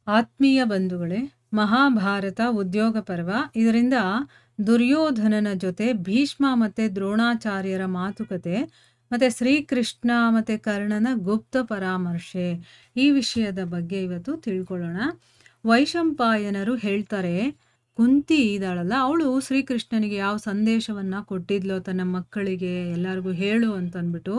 ಆತ್ಮೀಯ ಬಂಧುಗಳೇ, ಮಹಾಭಾರತ ಉದ್ಯೋಗ ಪರ್ವ. ಇದರಿಂದ ದುರ್ಯೋಧನನ ಜೊತೆ ಭೀಷ್ಮ ಮತ್ತೆ ದ್ರೋಣಾಚಾರ್ಯರ ಮಾತುಕತೆ, ಮತ್ತೆ ಶ್ರೀಕೃಷ್ಣ ಮತ್ತೆ ಕರ್ಣನ ಗುಪ್ತ ಪರಾಮರ್ಶೆ, ಈ ವಿಷಯದ ಬಗ್ಗೆ ಇವತ್ತು ತಿಳ್ಕೊಳ್ಳೋಣ. ವೈಶಂಪಾಯನರು ಹೇಳ್ತಾರೆ, ಕುಂತಿ ಇದ್ದಾಳಲ್ಲ, ಅವಳು ಶ್ರೀಕೃಷ್ಣನಿಗೆ ಯಾವ ಸಂದೇಶವನ್ನ ಕೊಟ್ಟಿದ್ಲೋ ತನ್ನ ಮಕ್ಕಳಿಗೆ ಎಲ್ಲರಿಗೂ ಹೇಳು ಅಂತಂದ್ಬಿಟ್ಟು,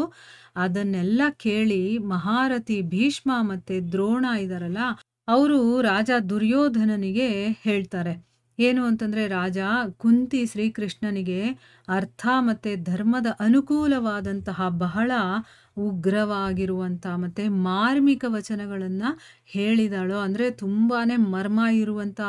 ಅದನ್ನೆಲ್ಲ ಕೇಳಿ ಮಹಾರಥಿ ಭೀಷ್ಮ ಮತ್ತೆ ದ್ರೋಣ ಇದಾರಲ್ಲ, ಅವರು ರಾಜ ದುರ್ಯೋಧನನಿಗೆ ಹೇಳ್ತಾರೆ. ಏನು ಅಂತಂದ್ರೆ, ರಾಜ, ಕುಂತಿ ಶ್ರೀಕೃಷ್ಣನಿಗೆ ಅರ್ಥ ಮತ್ತೆ ಧರ್ಮದ ಅನುಕೂಲವಾದಂತಹ ಬಹಳ ಉಗ್ರವಾಗಿರುವಂಥ ಮತ್ತೆ ಮಾರ್ಮಿಕ ವಚನಗಳನ್ನ ಹೇಳಿದಾಳು. ಅಂದ್ರೆ ತುಂಬಾನೇ ಮರ್ಮ ಇರುವಂಥ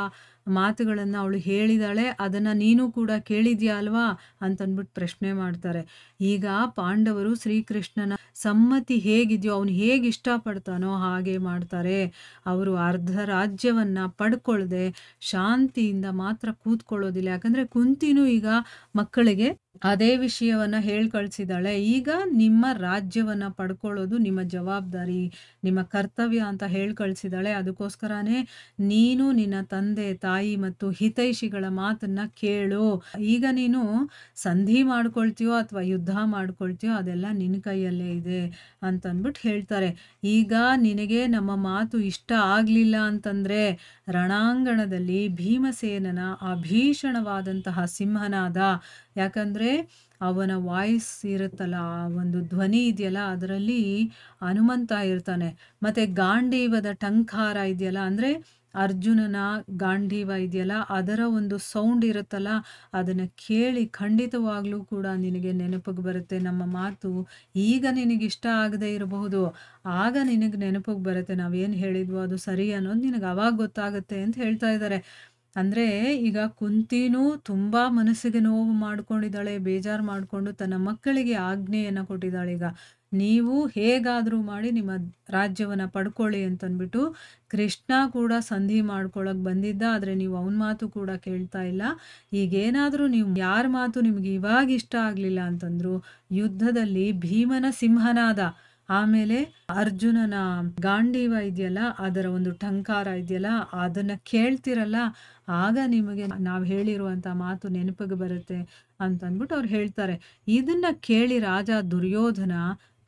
ಮಾತುಗಳನ್ನ ಅವಳು ಹೇಳಿದಾಳೆ. ಅದನ್ನ ನೀನು ಕೂಡ ಕೇಳಿದ್ಯಾ ಅಲ್ವಾ ಅಂತಂದ್ಬಿಟ್ಟು ಪ್ರಶ್ನೆ ಮಾಡ್ತಾರೆ. ಈಗ ಪಾಂಡವರು ಶ್ರೀಕೃಷ್ಣನ ಸಮ್ಮತಿ ಹೇಗಿದೆಯೋ, ಅವನು ಹೇಗೆ ಇಷ್ಟಪಡ್ತಾನೋ ಹಾಗೆ ಮಾಡ್ತಾರೆ. ಅವರು ಅರ್ಧ ರಾಜ್ಯವನ್ನ ಪಡ್ಕೊಳ್ದೆ ಶಾಂತಿಯಿಂದ ಮಾತ್ರ ಕೂತ್ಕೊಳ್ಳೋದಿಲ್ಲ. ಯಾಕಂದ್ರೆ ಕುಂತಿನೂ ಈಗ ಮಕ್ಕಳಿಗೆ ಅದೇ ವಿಷಯವನ್ನ ಕಳ್ಸಿದಾಳೆ. ಈಗ ನಿಮ್ಮ ರಾಜ್ಯವನ್ನ ಪಡ್ಕೊಳ್ಳೋದು ನಿಮ್ಮ ಜವಾಬ್ದಾರಿ, ನಿಮ್ಮ ಕರ್ತವ್ಯ ಅಂತ ಕಳ್ಸಿದಾಳೆ. ಅದಕ್ಕೋಸ್ಕರನೇ ನೀನು ನಿನ್ನ ತಂದೆ ತಾಯಿ ಮತ್ತು ಹಿತೈಷಿಗಳ ಮಾತನ್ನ ಕೇಳು. ಈಗ ನೀನು ಸಂಧಿ ಮಾಡ್ಕೊಳ್ತೀಯೋ ಅಥವಾ ಯುದ್ಧ ಮಾಡ್ಕೊಳ್ತೀಯೋ ಅದೆಲ್ಲ ನಿನ್ನ ಕೈಯಲ್ಲೇ ಇದೆ ಅಂತಂದ್ಬಿಟ್ಟು ಹೇಳ್ತಾರೆ. ಈಗ ನಿನಗೆ ನಮ್ಮ ಮಾತು ಇಷ್ಟ ಆಗ್ಲಿಲ್ಲ ಅಂತಂದ್ರೆ ರಣಾಂಗಣದಲ್ಲಿ ಭೀಮಸೇನನ ಆ ಭೀಷಣವಾದಂತಹ ಸಿಂಹನಾದ, ಯಾಕಂದ್ರೆ ಅವನ ವಾಯ್ಸ್ ಇರುತ್ತಲ್ಲ, ಆ ಒಂದು ಧ್ವನಿ ಇದೆಯಲ್ಲ, ಅದರಲ್ಲಿ ಹನುಮಂತ ಇರ್ತಾನೆ. ಮತ್ತೆ ಗಾಂಡೀವದ ಟಂಕಾರ ಇದೆಯಲ್ಲ, ಅಂದ್ರೆ ಅರ್ಜುನನ ಗಾಂಡೀವ ಇದೆಯಲ್ಲ, ಅದರ ಒಂದು ಸೌಂಡ್ ಇರುತ್ತಲ್ಲ, ಅದನ್ನ ಕೇಳಿ ಖಂಡಿತವಾಗ್ಲೂ ಕೂಡ ನಿನಗೆ ನೆನಪಿಗೆ ಬರುತ್ತೆ ನಮ್ಮ ಮಾತು. ಈಗ ನಿನಗಿಷ್ಟ ಆಗದೆ ಇರಬಹುದು, ಆಗ ನಿನಗೆ ನೆನಪಿಗೆ ಬರುತ್ತೆ ನಾವೇನು ಹೇಳಿದ್ವೋ ಅದು ಸರಿ ಅನ್ನೋದು ನಿನಗೆ ಅವಾಗ ಗೊತ್ತಾಗುತ್ತೆ ಅಂತ ಹೇಳ್ತಾ ಇದ್ದಾರೆ. ಅಂದ್ರೆ ಈಗ ಕುಂತಿನೂ ತುಂಬಾ ಮನಸ್ಸಿಗೆ ನೋವು ಮಾಡ್ಕೊಂಡಿದ್ದಾಳೆ, ಬೇಜಾರು ಮಾಡ್ಕೊಂಡು ತನ್ನ ಮಕ್ಕಳಿಗೆ ಆಜ್ಞೆಯನ್ನ ಕೊಟ್ಟಿದ್ದಾಳೆ. ಈಗ ನೀವು ಹೇಗಾದ್ರೂ ಮಾಡಿ ನಿಮ್ಮ ರಾಜ್ಯವನ್ನ ಪಡ್ಕೊಳ್ಳಿ ಅಂತಂದ್ಬಿಟ್ಟು ಕೃಷ್ಣ ಕೂಡ ಸಂಧಿ ಮಾಡ್ಕೊಳಕ್ ಬಂದಿದ್ದ. ಆದ್ರೆ ನೀವು ಅವನ ಮಾತು ಕೂಡ ಕೇಳ್ತಾ ಇಲ್ಲ. ಈಗೇನಾದ್ರೂ ನೀವು ಯಾರ ಮಾತು ನಿಮ್ಗೆ ಇವಾಗ ಇಷ್ಟ ಆಗ್ಲಿಲ್ಲ ಅಂತಂದ್ರು, ಯುದ್ಧದಲ್ಲಿ ಭೀಮನ ಸಿಂಹನಾದ, ಆಮೇಲೆ ಅರ್ಜುನನ ಗಾಂಡೀವ ಇದೆಯಲ್ಲ, ಅದರ ಒಂದು ಟಂಕಾರ ಇದೆಯಲ್ಲ, ಅದನ್ನ ಕೇಳ್ತಿರಲ್ಲ, ಆಗ ನಿಮಗೆ ನಾವು ಹೇಳಿರುವಂತ ಮಾತು ನೆನಪಿಗೆ ಬರುತ್ತೆ ಅಂತಂದ್ಬಿಟ್ಟು ಅವ್ರು ಹೇಳ್ತಾರೆ. ಇದನ್ನ ಕೇಳಿ ರಾಜ ದುರ್ಯೋಧನ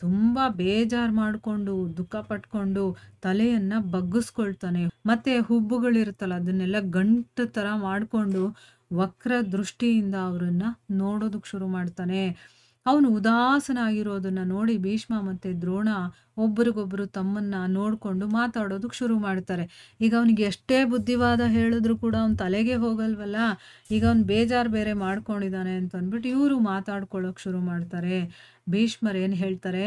ತುಂಬಾ ಬೇಜಾರು ಮಾಡ್ಕೊಂಡು ದುಃಖ ಪಟ್ಕೊಂಡು ತಲೆಯನ್ನ ಬಗ್ಗಿಸ್ಕೊಳ್ತಾನೆ. ಮತ್ತೆ ಹುಬ್ಬುಗಳಿರುತ್ತಲ್ಲ ಅದನ್ನೆಲ್ಲ ಗಂಟು ತರ ಮಾಡ್ಕೊಂಡು ವಕ್ರ ದೃಷ್ಟಿಯಿಂದ ಅವರನ್ನ ನೋಡೋದಕ್ ಶುರು ಮಾಡ್ತಾನೆ. ಅವನು ಉದಾಸನಾಗಿರೋದನ್ನ ನೋಡಿ ಭೀಷ್ಮ ಮತ್ತೆ ದ್ರೋಣ ಒಬ್ಬರಿಗೊಬ್ರು ತಮ್ಮನ್ನ ನೋಡ್ಕೊಂಡು ಮಾತಾಡೋದಕ್ ಶುರು ಮಾಡ್ತಾರೆ. ಈಗ ಅವನಿಗೆ ಎಷ್ಟೇ ಬುದ್ಧಿವಾದ ಹೇಳಿದ್ರು ಕೂಡ ಅವನ ತಲೆಗೆ ಹೋಗಲ್ವಲ್ಲ. ಈಗ ಅವನ್ ಬೇಜಾರು ಬೇರೆ ಮಾಡ್ಕೊಂಡಿದ್ದಾನೆ ಅಂತ ಅಂದ್ಬಿಟ್ಟು ಇವರು ಮಾತಾಡ್ಕೊಳ್ಳೋಕ್ ಶುರು ಮಾಡ್ತಾರೆ. ಭೀಷ್ಮರ್ ಏನ್ ಹೇಳ್ತಾರೆ,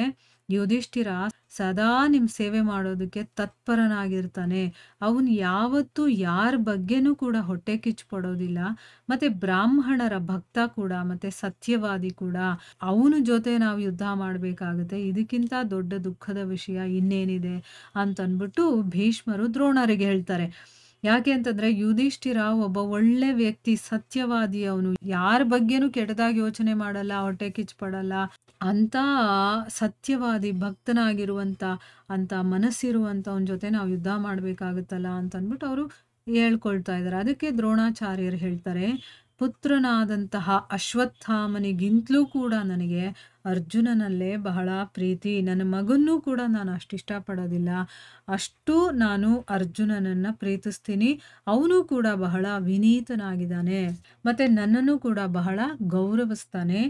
ಯುಧಿಷ್ಠಿರ ಸದಾ ನಿಮ್ ಸೇವೆ ಮಾಡೋದಕ್ಕೆ ತತ್ಪರನಾಗಿರ್ತಾನೆ. ಅವನು ಯಾವತ್ತೂ ಯಾರ ಬಗ್ಗೆನೂ ಕೂಡ ಹೊಟ್ಟೆ ಕಿಚ್ಚು ಪಡೋದಿಲ್ಲ. ಮತ್ತೆ ಬ್ರಾಹ್ಮಣರ ಭಕ್ತ ಕೂಡ, ಮತ್ತೆ ಸತ್ಯವಾದಿ ಕೂಡ. ಅವನ ಜೊತೆ ನಾವು ಯುದ್ಧ ಮಾಡ್ಬೇಕಾಗುತ್ತೆ. ಇದಕ್ಕಿಂತ ದೊಡ್ಡ ದುಃಖದ ವಿಷಯ ಇನ್ನೇನಿದೆ ಅಂತನ್ಬಿಟ್ಟು ಭೀಷ್ಮರು ದ್ರೋಣರಿಗೆ ಹೇಳ್ತಾರೆ. ಯಾಕೆ ಅಂತಂದ್ರೆ ಯುಧಿಷ್ಠಿರ ಒಬ್ಬ ಒಳ್ಳೆ ವ್ಯಕ್ತಿ, ಸತ್ಯವಾದಿ. ಅವನು ಯಾರ ಬಗ್ಗೆನೂ ಕೆಟ್ಟದಾಗಿ ಯೋಚನೆ ಮಾಡಲ್ಲ, ಹೊಟ್ಟೆ ಕಿಚ್ಚು ಪಡಲ್ಲ. ಅಂತ ಸತ್ಯವಾದಿ ಭಕ್ತನಾಗಿರುವಂತ ಅಂತ ಮನಸ್ಸಿರುವಂತ ಅವನ ಜೊತೆ ನಾವು ಯುದ್ಧ ಮಾಡ್ಬೇಕಾಗುತ್ತಲ್ಲ ಅಂತ ಅಂದ್ಬಿಟ್ಟು ಅವರು ಹೇಳ್ಕೊಳ್ತಾ ಇದ್ದಾರೆ. ಅದಕ್ಕೆ ದ್ರೋಣಾಚಾರ್ಯರು ಹೇಳ್ತಾರೆ, ಪುತ್ರನಾದಂತಹ ಅಶ್ವತ್ಥಾಮನಿಗಿಂತಲೂ ಕೂಡ ನನಗೆ ಅರ್ಜುನನಲ್ಲೇ ಬಹಳ ಪ್ರೀತಿ. ನನ್ನ ಮಗನ್ನೂ ಕೂಡ ನಾನು ಅಷ್ಟು ಇಷ್ಟಪಡೋದಿಲ್ಲ, ಅಷ್ಟು ನಾನು ಅರ್ಜುನನನ್ನ ಪ್ರೀತಿಸ್ತೀನಿ. ಅವನು ಕೂಡ ಬಹಳ ವಿನೀತನಾಗಿದ್ದಾನೆ, ಮತ್ತೆ ನನ್ನನ್ನು ಕೂಡ ಬಹಳ ಗೌರವಿಸ್ತಾನೆ.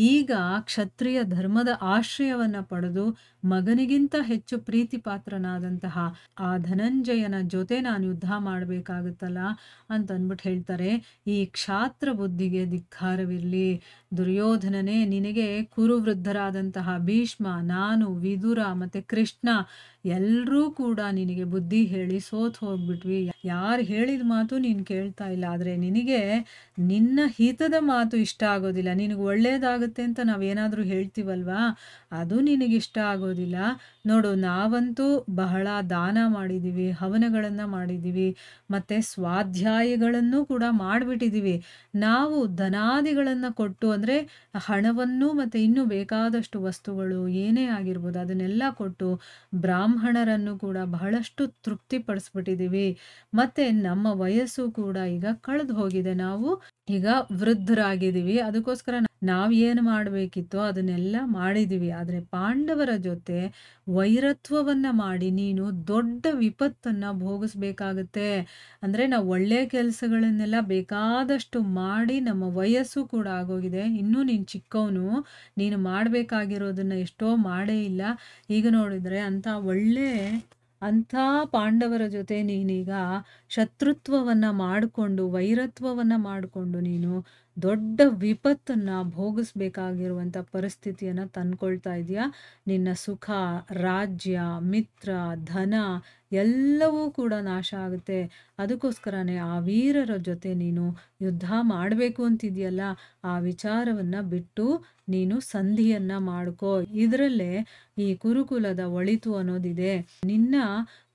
ಈಗ ಕ್ಷತ್ರಿಯ ಧರ್ಮದ ಆಶ್ರಯವನ್ನ ಪಡೆದು ಮಗನಿಗಿಂತ ಹೆಚ್ಚು ಪ್ರೀತಿ ಪಾತ್ರನಾದಂತಹ ಆ ಧನಂಜಯನ ಜೊತೆ ನಾನು ಯುದ್ಧ ಮಾಡ್ಬೇಕಾಗುತ್ತಲ್ಲ ಅಂತ ಅಂದ್ಬಿಟ್ಟು ಹೇಳ್ತಾರೆ. ಈ ಕ್ಷಾತ್ರ ಬುದ್ಧಿಗೆ ಧಿಕ್ಕಾರವಿರ್ಲಿ. ದುರ್ಯೋಧನನೇ, ನಿನಗೆ ಕುರುವೃದ್ಧರಾದಂತಹ ಭೀಷ್ಮ, ನಾನು, ವಿದುರ ಮತ್ತೆ ಕೃಷ್ಣ ಎಲ್ರೂ ಕೂಡ ನಿನಗೆ ಬುದ್ಧಿ ಹೇಳಿ ಸೋತ್ ಹೋಗ್ಬಿಟ್ವಿ. ಯಾರು ಹೇಳಿದ ಮಾತು ನೀನ್ ಕೇಳ್ತಾ ಇಲ್ಲ. ಆದ್ರೆ ನಿನಗೆ ನಿನ್ನ ಹಿತದ ಮಾತು ಇಷ್ಟ ಆಗೋದಿಲ್ಲ. ನಿನಗೆ ಒಳ್ಳೇದಾಗುತ್ತೆ ಅಂತ ನಾವೇನಾದ್ರೂ ಹೇಳ್ತೀವಲ್ವಾ, ಅದು ನಿನಗಿಷ್ಟ ಆಗೋದಿಲ್ಲ. ನೋಡು, ನಾವಂತೂ ಬಹಳ ದಾನ ಮಾಡಿದೀವಿ, ಹವನಗಳನ್ನ ಮಾಡಿದೀವಿ, ಮತ್ತೆ ಸ್ವಾಧ್ಯಾಯಗಳನ್ನು ಕೂಡ ಮಾಡ್ಬಿಟ್ಟಿದೀವಿ. ನಾವು ಧನಾದಿಗಳನ್ನ ಕೊಟ್ಟು, ಅಂದ್ರೆ ಹಣವನ್ನು ಮತ್ತೆ ಇನ್ನೂ ಬೇಕಾದಷ್ಟು ವಸ್ತುಗಳು ಏನೇ ಆಗಿರ್ಬೋದು ಅದನ್ನೆಲ್ಲ ಕೊಟ್ಟು ಬ್ರಾಹ್ಮಣ ಬ್ರಾಹ್ಮಣರನ್ನು ಕೂಡ ಬಹಳಷ್ಟು ತೃಪ್ತಿಪಡಿಸ್ಬಿಟ್ಟಿದ್ದೀವಿ. ಮತ್ತೆ ನಮ್ಮ ವಯಸ್ಸು ಕೂಡ ಈಗ ಕಳೆದು ಹೋಗಿದೆ. ನಾವು ಈಗ ವೃದ್ಧರಾಗಿದ್ದೀವಿ. ಅದಕ್ಕೋಸ್ಕರ ನಾವು ಏನು ಮಾಡಬೇಕಿತ್ತೋ ಅದನ್ನೆಲ್ಲ ಮಾಡಿದ್ದೀವಿ. ಆದರೆ ಪಾಂಡವರ ಜೊತೆ ವೈರತ್ವವನ್ನ ಮಾಡಿ ನೀನು ದೊಡ್ಡ ವಿಪತ್ತನ್ನ ಭೋಗಿಸ್ಬೇಕಾಗತ್ತೆ. ಅಂದ್ರೆ ನಾವು ಒಳ್ಳೆಯ ಕೆಲಸಗಳನ್ನೆಲ್ಲ ಬೇಕಾದಷ್ಟು ಮಾಡಿ ನಮ್ಮ ವಯಸ್ಸು ಕೂಡ ಆಗೋಗಿದೆ. ಇನ್ನೂ ನೀನು ಚಿಕ್ಕವನು. ನೀನು ಮಾಡಬೇಕಾಗಿರೋದನ್ನ ಎಷ್ಟೋ ಮಾಡೇ ಇಲ್ಲ. ಈಗ ನೋಡಿದ್ರೆ ಅಂಥ ಪಾಂಡವರ ಜೊತೆ ನೀನೀಗ ಶತ್ರುತ್ವವನ್ನ ಮಾಡಿಕೊಂಡು ವೈರತ್ವವನ್ನ ಮಾಡಿಕೊಂಡು ನೀನು ದೊಡ್ಡ ವಿಪತ್ತನ್ನ ಭೋಗಿಸ್ಬೇಕಾಗಿರುವಂಥ ಪರಿಸ್ಥಿತಿಯನ್ನು ತಂದ್ಕೊಳ್ತಾ ಇದೆಯಾ. ನಿನ್ನ ಸುಖ, ರಾಜ್ಯ, ಮಿತ್ರ, ಧನ ಎಲ್ಲವೂ ಕೂಡ ನಾಶ ಆಗುತ್ತೆ. ಅದಕ್ಕೋಸ್ಕರನೇ ಆ ವೀರರ ಜೊತೆ ನೀನು ಯುದ್ಧ ಮಾಡಬೇಕು ಅಂತಿದೆಯಲ್ಲ, ಆ ವಿಚಾರವನ್ನು ಬಿಟ್ಟು ನೀನು ಸಂಧಿಯನ್ನು ಮಾಡ್ಕೋ. ಇದರಲ್ಲೇ ಈ ಕುರುಕುಲದ ಒಳಿತು ಅನ್ನೋದಿದೆ. ನಿನ್ನ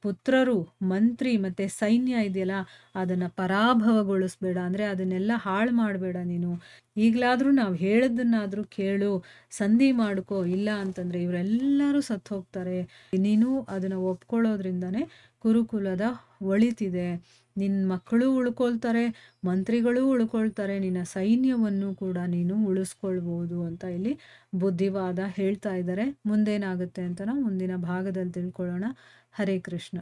ಪುತ್ರರು, ಮಂತ್ರಿ ಮತ್ತು ಸೈನ್ಯ ಇದೆಯಲ್ಲ, ಅದನ್ನು ಪರಾಭವಗೊಳಿಸ್ಬೇಡ. ಅಂದರೆ ಅದನ್ನೆಲ್ಲ ಹಾಳು ಮಾಡಬೇಡ ನೀನು. ಈಗಲಾದರೂ ನಾವು ಹೇಳಿದ್ದನ್ನಾದರೂ ಕೇಳು, ಸಂಧಿ ಮಾಡ್ಕೋ. ಇಲ್ಲ ಅಂತಂದರೆ ಇವರೆಲ್ಲರೂ ಸತ್ತು ಹೋಗ್ತಾರೆ. ನೀನು ಅದನ್ನು ಒಪ್ಕೊಳ್ಳೋದ್ರಿಂದನೇ ಕುರುಕುಲದ ಒಳಿತಿದೆ. ನಿನ್ನ ಮಕ್ಕಳು ಉಳ್ಕೊಳ್ತಾರೆ, ಮಂತ್ರಿಗಳು ಉಳ್ಕೊಳ್ತಾರೆ, ನಿನ್ನ ಸೈನ್ಯವನ್ನು ಕೂಡ ನೀನು ಉಳಿಸ್ಕೊಳ್ಬೋದು ಅಂತ ಇಲ್ಲಿ ಬುದ್ಧಿವಾದ ಹೇಳ್ತಾ ಇದ್ದಾರೆ. ಮುಂದೇನಾಗುತ್ತೆ ಅಂತ ನಾವು ಮುಂದಿನ ಭಾಗದಲ್ಲಿ ತಿಳ್ಕೊಳ್ಳೋಣ. ಹರೇ ಕೃಷ್ಣ.